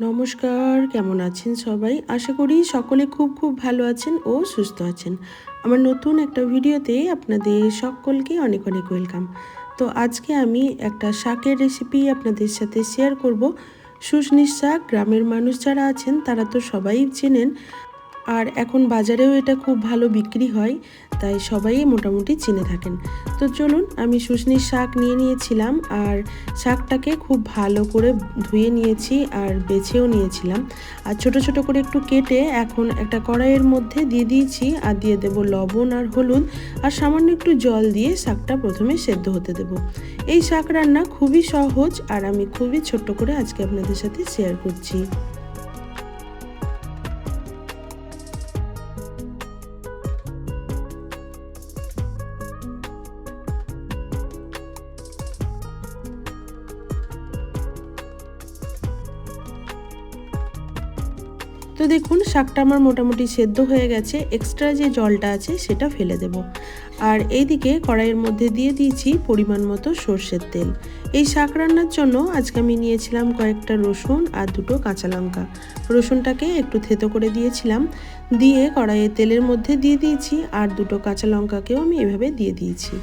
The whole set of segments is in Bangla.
নমস্কার, কেমন আছেন সবাই? আশা করি সকলে খুব ভালো আছেন ও সুস্থ আছেন। আমার নতুন একটা ভিডিওতে আপনাদের সকলকে অনেক ওয়েলকাম। তো আজকে আমি একটা শাকের রেসিপি আপনাদের সাথে শেয়ার করব। শুশনি শাক গ্রামের মানুষ যারা আছেন তারা তো সবাই চেনেন, আর এখন বাজারেও এটা খুব ভালো বিক্রি হয়, তাই সবাই মোটামুটি চিনে থাকেন। তো চলুন, আমি শুশনির শাক নিয়েছিলাম, আর শাকটাকে খুব ভালো করে ধুয়ে নিয়েছি আর বেছেও নিয়েছিলাম, আর ছোট ছোট করে একটু কেটে এখন একটা কড়াইয়ের মধ্যে দিয়ে দিয়েছি, আর দিয়ে দেব লবণ আর হলুদ, আর সামান্য একটু জল দিয়ে শাকটা প্রথমে সেদ্ধ হতে দেব। এই শাক রান্না খুবই সহজ, আর আমি খুবই ছোট্ট করে আজকে আপনাদের সাথে শেয়ার করছি। তো দেখুন, শাকটা আমার মোটামুটি সেদ্ধ হয়ে গেছে। এক্সট্রা যে জলটা আছে সেটা ফেলে দেব। আর এইদিকে কড়াইয়ের মধ্যে দিয়ে দিয়েছি পরিমাণ মতো সর্ষের তেল। এই শাক রান্নার জন্য আজকে আমি নিয়েছিলাম কয়েকটা রসুন আর দুটো কাঁচা লঙ্কা। রসুনটাকে একটু থেতো করে দিয়েছিলাম, দিয়ে কড়াইয়ে তেলের মধ্যে দিয়ে দিয়েছি, আর দুটো কাঁচা লঙ্কাকেও আমি এভাবে দিয়ে দিয়েছি।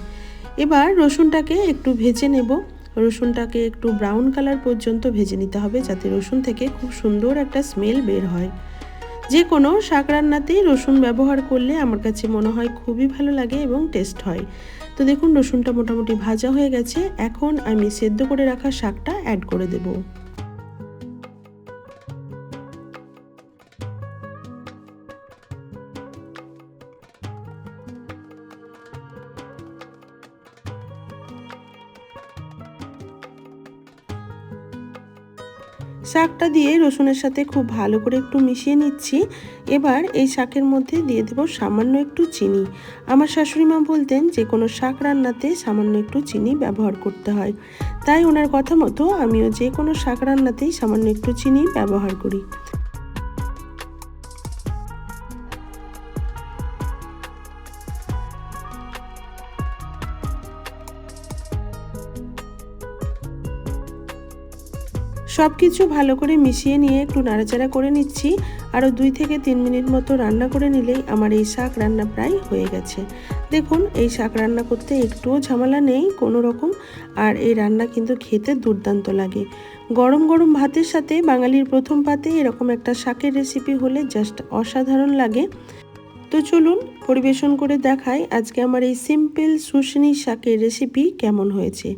এবার রসুনটাকে একটু ভেজে নেব। রসুনটাকে একটু ব্রাউন কালার পর্যন্ত ভেজে নিতে হবে, যাতে রসুন থেকে খুব সুন্দর একটা স্মেল বের হয়। যে কোনো শাক রান্নাতেই রসুন ব্যবহার করলে আমার কাছে মনে হয় খুবই ভালো লাগে এবং টেস্ট হয়। তো দেখুন, রসুনটা মোটামুটি ভাজা হয়ে গেছে। এখন আমি সেদ্ধ করে রাখা শাকটা অ্যাড করে দেব। শাকটা দিয়ে রসুনের সাথে খুব ভালো করে একটু মিশিয়ে নিচ্ছি। এবার এই শাকের মধ্যে দিয়ে দেব সামান্য একটু চিনি। আমার শাশুড়ি মা বলতেন যে কোনো শাক রান্নাতে সামান্য একটু চিনি ব্যবহার করতে হয়, তাই ওনার কথা মতো আমিও যে কোনো শাক রান্নাতেই সামান্য একটু চিনি ব্যবহার করি। সব কিছু ভালো করে মিশিয়ে নিয়ে একটু নাড়াচাড়া করে নিচ্ছি। আরও 2 থেকে 3 মিনিট মতো রান্না করে নিলেই আমার এই শাক রান্না প্রায় হয়ে গেছে। দেখুন, এই শাক রান্না করতে একটুও ঝামেলা নেই কোনো রকম, আর এই রান্না কিন্তু খেতে দুর্দান্ত লাগে। গরম গরম ভাতের সাথে বাঙালির প্রথম পাতে এরকম একটা শাকের রেসিপি হলে জাস্ট অসাধারণ লাগে। তো চলুন পরিবেশন করে দেখাই আজকে আমার এই সিম্পল শুশনি শাকের রেসিপি কেমন হয়েছে।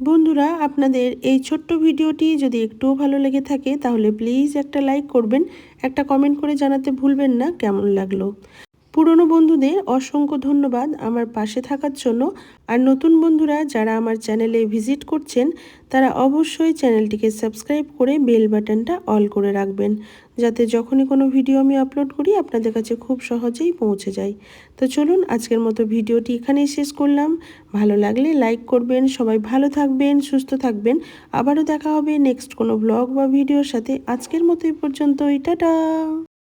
বন্ধুরা, আপনাদের এই ছোট্ট ভিডিওটি যদি একটুও ভালো লেগে থাকে তাহলে প্লিজ একটা লাইক করবেন, একটা কমেন্ট করে জানাতে ভুলবেন না কেমন লাগলো। পুরনো বন্ধুদের অসংখ্য ধন্যবাদ আমার পাশে থাকার জন্য, আর নতুন বন্ধুরা যারা আমার চ্যানেলে ভিজিট করছেন তারা অবশ্যই চ্যানেলটিকে সাবস্ক্রাইব করে বেল বাটনটা অল করে রাখবেন, যাতে যখনই কোনো ভিডিও আমি আপলোড করি আপনাদের কাছে খুব সহজেই পৌঁছে যায়। তো চলুন, আজকের মতো ভিডিওটি এখানেই শেষ করলাম। ভালো লাগলে লাইক করবেন। সবাই ভালো থাকবেন, সুস্থ থাকবেন। আবারও দেখা হবে নেক্সট কোনো ব্লগ বা ভিডিওর সাথে। আজকের মতো এই পর্যন্তই, টাটা।